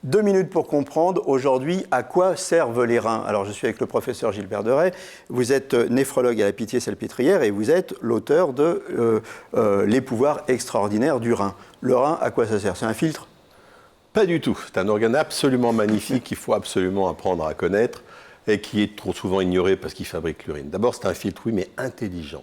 2 minutes pour comprendre aujourd'hui à quoi servent les reins. Alors je suis avec le professeur Gilbert Deray, vous êtes néphrologue à la Pitié-Salpêtrière et vous êtes l'auteur de Les pouvoirs extraordinaires du rein. Le rein, à quoi ça sert? C'est un filtre? Pas du tout. C'est un organe absolument magnifique qu'il faut absolument apprendre à connaître et qui est trop souvent ignoré parce qu'il fabrique l'urine. D'abord, c'est un filtre, oui, mais intelligent.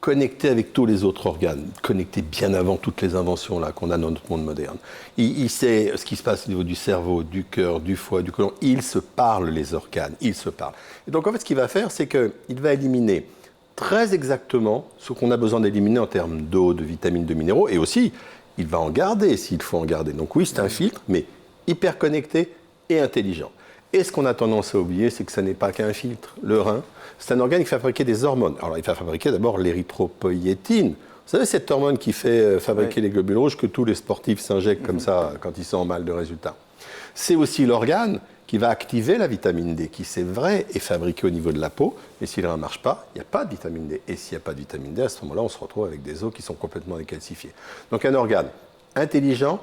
Connecté avec tous les autres organes, connecté bien avant toutes les inventions là, qu'on a dans notre monde moderne. Il sait ce qui se passe au niveau du cerveau, du cœur, du foie, du côlon. Ils se parlent, les organes, ils se parlent. Et donc en fait, ce qu'il va faire, c'est qu'il va éliminer très exactement ce qu'on a besoin d'éliminer en termes d'eau, de vitamines, de minéraux, et aussi, il va en garder s'il faut en garder. Donc oui, c'est un filtre, mais hyper connecté et intelligent. Et ce qu'on a tendance à oublier, c'est que ça n'est pas qu'un filtre. Le rein, c'est un organe qui fait fabriquer des hormones. Alors, il va fabriquer d'abord l'érythropoïétine. Vous savez, cette hormone qui fait fabriquer les globules rouges que tous les sportifs s'injectent comme ça quand ils sont en mal de résultats. C'est aussi l'organe qui va activer la vitamine D, qui, c'est vrai, est fabriquée au niveau de la peau. Mais si le rein ne marche pas, il n'y a pas de vitamine D. Et s'il n'y a pas de vitamine D, à ce moment-là, on se retrouve avec des os qui sont complètement décalcifiés. Donc, un organe intelligent,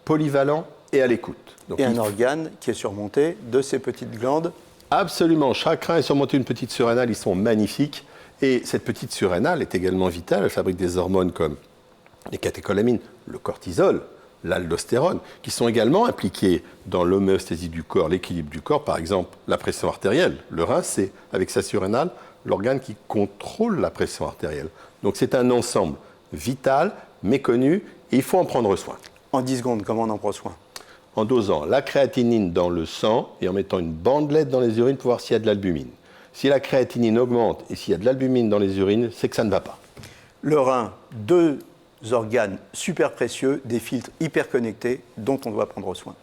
polyvalent et à l'écoute. Donc, et un organe qui est surmonté de ces petites glandes. Absolument. Chaque rein est surmonté d'une petite surrénale. Ils sont magnifiques. Et cette petite surrénale est également vitale. Elle fabrique des hormones comme les catécholamines, le cortisol, l'aldostérone, qui sont également impliquées dans l'homéostasie du corps, l'équilibre du corps. Par exemple, la pression artérielle. Le rein, c'est, avec sa surrénale, l'organe qui contrôle la pression artérielle. Donc c'est un ensemble vital, méconnu, et il faut en prendre soin. En 10 secondes, comment on en prend soin? En dosant la créatinine dans le sang et en mettant une bandelette dans les urines pour voir s'il y a de l'albumine. Si la créatinine augmente et s'il y a de l'albumine dans les urines, c'est que ça ne va pas. Le rein, 2 organes super précieux, des filtres hyper connectés dont on doit prendre soin.